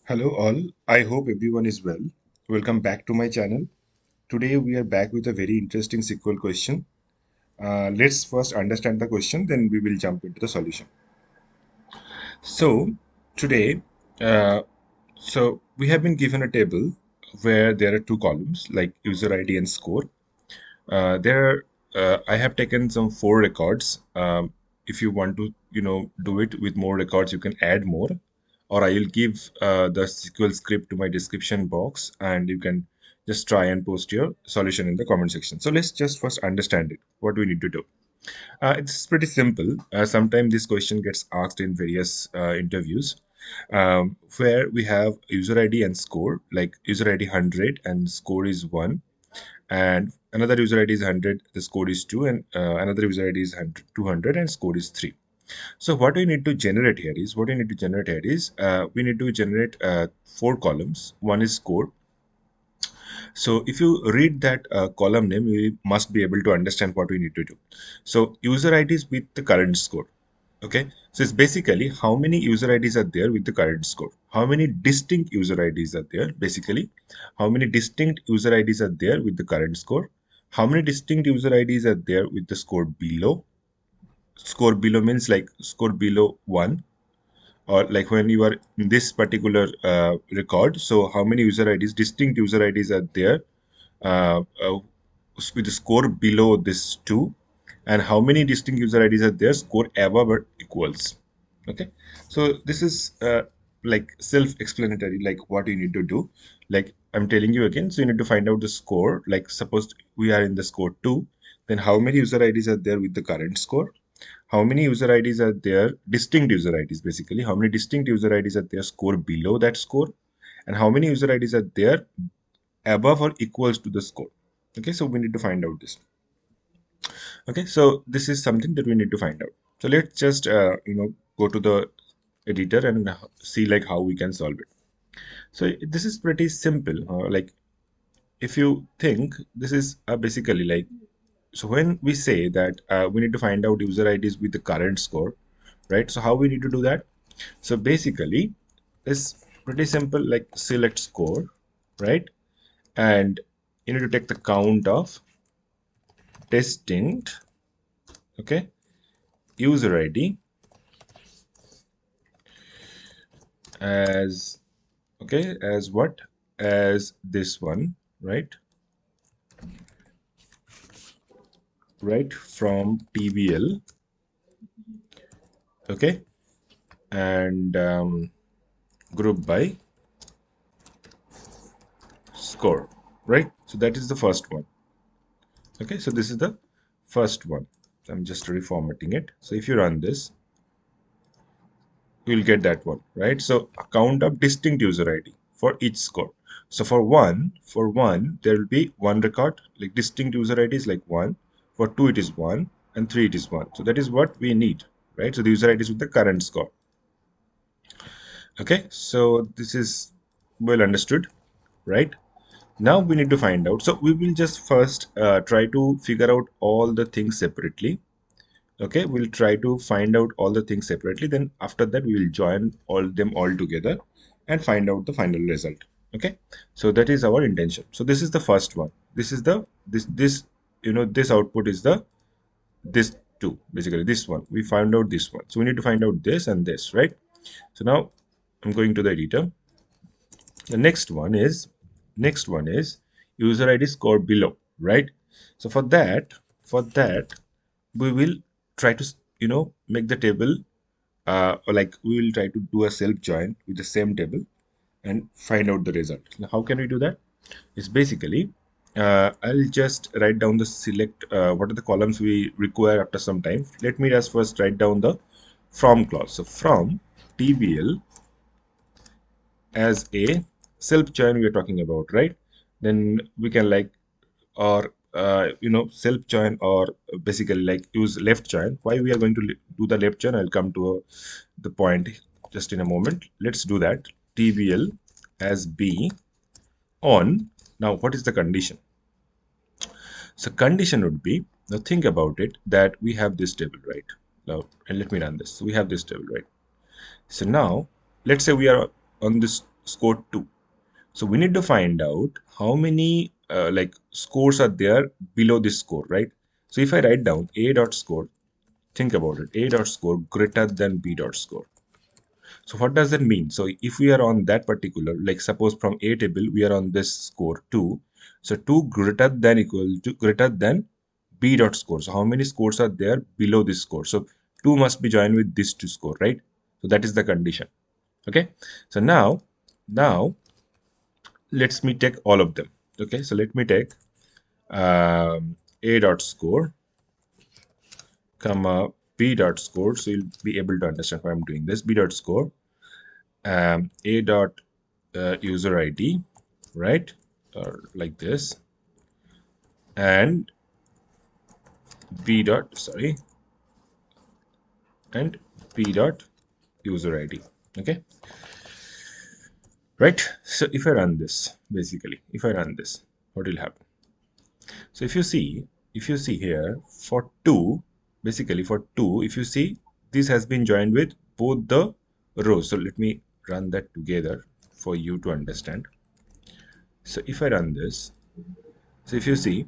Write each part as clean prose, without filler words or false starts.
Hello all, I hope everyone is well. Welcome back to my channel. Today we are back with a very interesting SQL question. Let's first understand the question, then we will jump into the solution. So today, uh, we have been given a table where there are two columns like user ID and score. I have taken some four records. If you want to, do it with more records, you can add more, or I will give the SQL script to my description box, and you can just try and post your solution in the comment section. So let's just first understand it. What we need to do. It's pretty simple. Sometimes this question gets asked in various interviews, where we have user ID and score, like user ID 100 and score is 1, and another user ID is 100, the score is 2, and another user ID is 200 and score is 3. So what we need to generate here is we need to generate four columns. One is score. So if you read that column name, you must be able to understand what we need to do. So user IDs with the current score. Okay, so it's basically how many user IDs are there with the current score. How many distinct user IDs are there? Basically, how many distinct user IDs are there with the current score? How many distinct user IDs are there with the score below? Score below means like score below 1, or like when you are in this particular record. So how many user IDs, distinct user IDs are there uh, uh, with the score below this 2, and how many distinct user IDs are there score above or equals. Okay, so this is like self-explanatory, like what you need to do. Like I'm telling you again, so you need to find out the score. Like suppose we are in the score 2, then how many user IDs are there with the current score? How many user IDs are there, distinct user IDs, basically how many distinct user IDs are there score below that score, and how many user IDs are there above or equals to the score. Okay, so we need to find out this. Okay, so this is something that we need to find out. So let's just go to the editor and see like how we can solve it. So this is pretty simple. Like if you think, this is basically like, so when we say that we need to find out user IDs with the current score, right? So how we need to do that? So basically it's pretty simple, like select score, right? And you need to take the count of distinct, okay, user ID as, okay, as what, as this one, right? Right, from TBL, okay, and group by score, right? So that is the first one. Okay, so this is the first one. I'm just reformatting it. So if you run this, you will get that one, right? So a count of distinct user ID for each score. So for one, there will be one record, like distinct user ID is like 1. For 2, it is 1, and 3, it is 1. So that is what we need, right? So the user ID is with the current score. Okay, so this is well understood, right? Now we need to find out. So we will just first try to figure out all the things separately. Okay, we'll try to find out all the things separately. Then after that, we will join all them all together and find out the final result. Okay, so that is our intention. So this is the first one. This is the this this output is the this two, basically this one. We found out this one. So we need to find out this and this, right? So now I'm going to the editor. The next one is user ID score below, right? So for that we will try to make the table, or like we will try to do a self join with the same table and find out the result. Now, how can we do that? It's basically, I'll just write down the select, what are the columns we require after some time. Let me just first write down the from clause. So from TBL as a self join we are talking about, right? Then we can like, or self join, or basically like use left join. Why we are going to do the left join, I'll come to the point just in a moment. Let's do that. TBL as B on. Now what is the condition? So condition would be, now think about it, that we have this table, right? Now, and let me run this. So we have this table, right? So now let's say we are on this score 2. So we need to find out how many like scores are there below this score, right? So if I write down A dot score, think about it, A dot score greater than B dot score. So what does that mean? So if we are on that particular, like suppose from A table, we are on this score 2. So 2 greater than equal to greater than B dot score. So how many scores are there below this score? So 2 must be joined with this 2 score, right? So that is the condition. Okay. So now let's me take all of them. Okay. So let me take A dot score, comma B dot score. So you'll be able to understand why I'm doing this. B dot score, A dot user ID, right? Or like this, and B dot, sorry, and B dot user ID. Okay, right? So if I run this, basically, if I run this, what will happen? So if you see here for 2, basically for 2, if you see this has been joined with both the rows. So let me run that together for you to understand. So if I run this, so if you see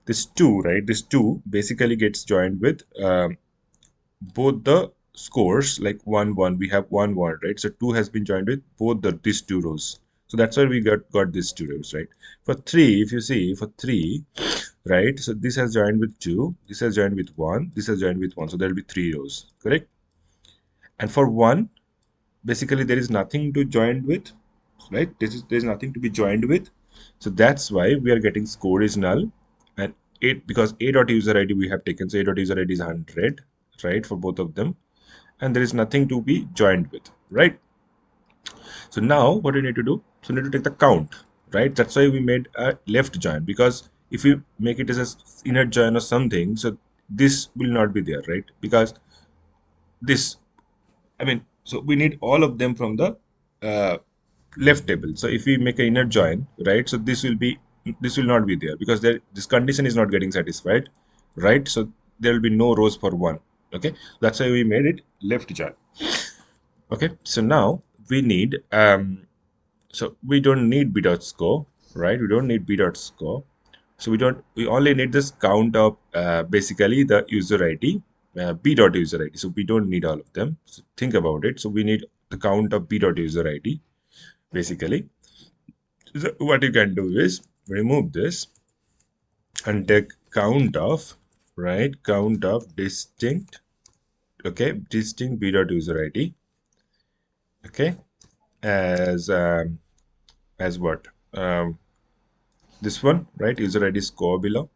this 2, right, this 2 basically gets joined with both the scores, like 1 1, we have 1 1, right? So 2 has been joined with both these two rows. So that's why we got these two rows, right? For 3, if you see for 3, right, so this has joined with 2, this has joined with 1, this has joined with 1, so there will be 3 rows, correct? And for 1, basically there is nothing to join with, right? There's nothing to be joined with, so that's why we are getting score is null. And it, because A dot user ID we have taken, so A dot user ID is 100, right, for both of them, and there is nothing to be joined with, right? So now what we need to do, so we need to take the count, right? That's why we made a left join, because if you make it as a inner join or something, so this will not be there, right? Because this, I mean, so we need all of them from the uh, left table. So if we make an inner join, right, so this will not be there, because this condition is not getting satisfied, right? So there will be no rows for 1. Okay, that's why we made it left join. Okay, so now we need so we don't need b dot score, right? We don't need b dot score, so we only need this count of basically the user id, b dot user id. So we don't need all of them, so think about it. So we need the count of b dot user id, basically. So what you can do is remove this and take count of, right, count of distinct, okay, distinct b dot user id, okay, as what, this one, right, user id score below,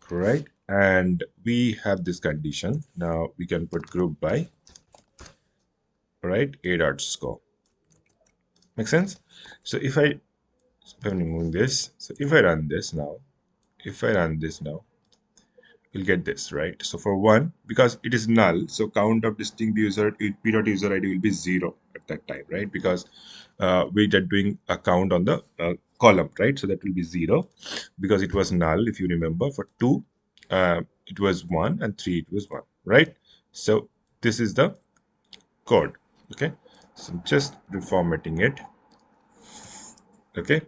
right? And we have this condition. Now we can put group by, right, a dot score. Make sense? So if I'm removing this, so if I run this now, if I run this now, you'll get this, right? So for 1, because it is null, so count of distinct user p dot user id will be 0 at that time, right? Because we are doing a count on the column, right? So that will be 0 because it was null. If you remember, for 2 it was 1, and 3 it was 1, right? So this is the code. Okay, so I'm just reformatting it. Okay,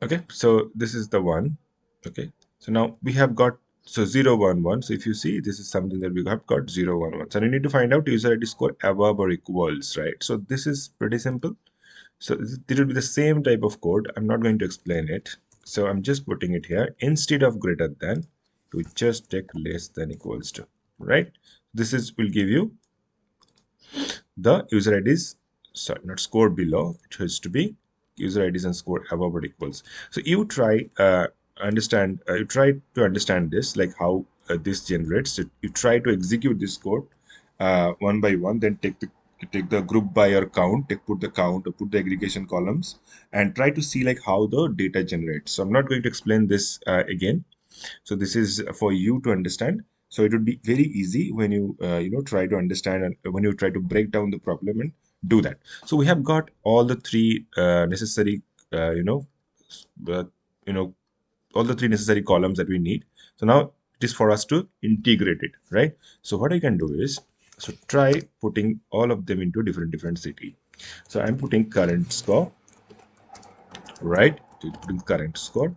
okay, so this is the one. Okay, so now we have got, so 0 1 1. So if you see, this is something that we have got 0 1 1. So you need to find out user id score above or equals, right? So this is pretty simple. So this will be the same type of code. I'm not going to explain it, so I'm just putting it here. Instead of greater than, you just take less than equals to, right? This is will give you the user IDs, sorry, not score below, it has to be user IDs and score above or equals. So you try you try to understand this, like how this generates. So you try to execute this code one by one, then take the group by or count, put the count or put the aggregation columns, and try to see like how the data generates. So I'm not going to explain this again. So this is for you to understand. So it would be very easy when you try to understand, and when you try to break down the problem and do that. So we have got all the three necessary uh, you know uh, you know all the three necessary columns that we need. So now It is for us to integrate it, right? So what I can do is, so try putting all of them into different city. So I'm putting current score, right? Putting current score.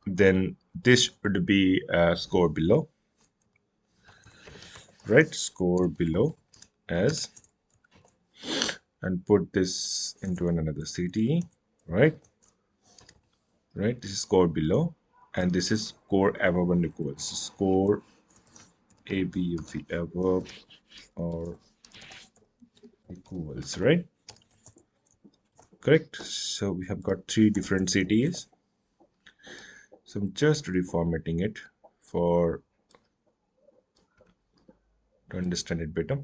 Then this would be score below, right? Score below as, and put this into another city, right? Right, this is score below, and this is score above and equals. Score above above or equals, right? Correct. So we have got three different cities. So I'm just reformatting it for to understand it better.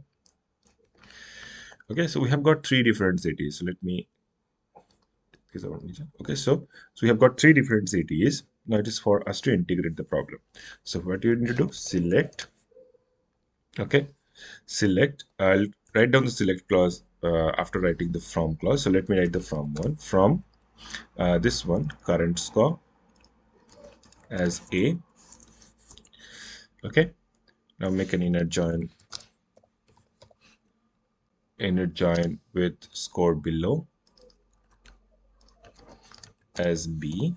Okay, so we have got three different cities. So let me, okay, so we have got three different cities. Now it is for us to integrate the problem. So what you need to do, select, okay, select. I'll write down the select clause after writing the from clause. So let me write the from one. From this one, current score as A. Okay, now make an inner join with score below as B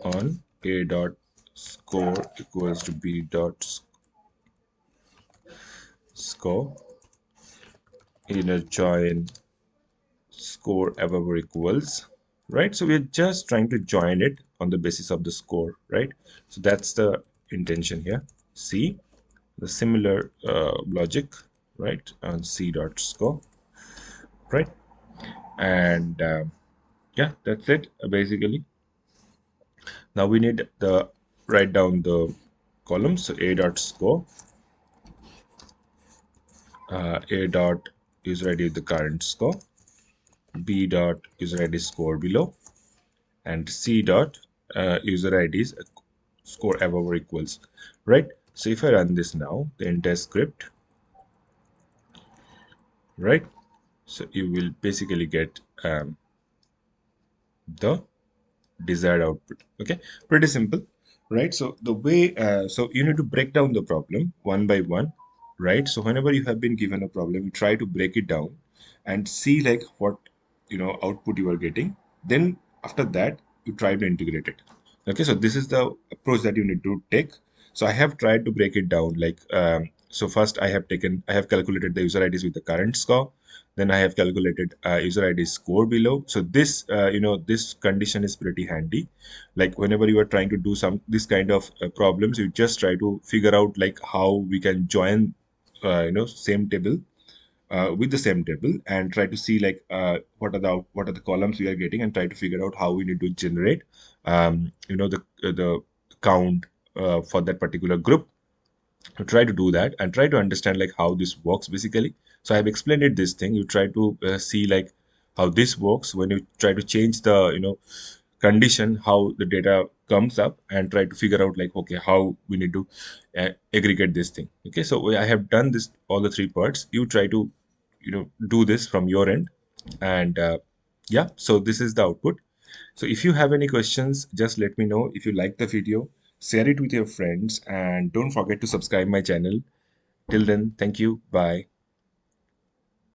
on A dot score equals to B dot score, inner join score above or equals, right? So we're just trying to join it on the basis of the score, right? So that's the intention here. C, the similar logic, right, on C dot score, right? And yeah, that's it basically. Now we need the write down the columns. So A dot score, A dot user ID is the current score, B dot user ID score below, and C dot user ID is score above or equals, right? So if I run this now, the entire script, right? So you will basically get the desired output. Okay, pretty simple, right? So the way, so you need to break down the problem one by one, right? So whenever you have been given a problem, you try to break it down and see like what output you are getting. Then after that, you try to integrate it. Okay, so this is the approach that you need to take. So I have tried to break it down like so first I have calculated the user IDs with the current score. Then I have calculated user ID score below. So this this condition is pretty handy. Like whenever you are trying to do some this kind of problems, you just try to figure out like how we can join same table with the same table and try to see like what are the columns we are getting, and try to figure out how we need to generate the count for that particular group. To try to do that and try to understand like how this works basically. So I have explained it this thing. You try to see like how this works when you try to change the condition, how the data comes up, and try to figure out like okay how we need to aggregate this thing. Okay, so I have done this all the three parts. You try to do this from your end, and yeah, so this is the output. So if you have any questions, just let me know. If you like the video, share it with your friends, and don't forget to subscribe my channel. Till then, thank you. Bye.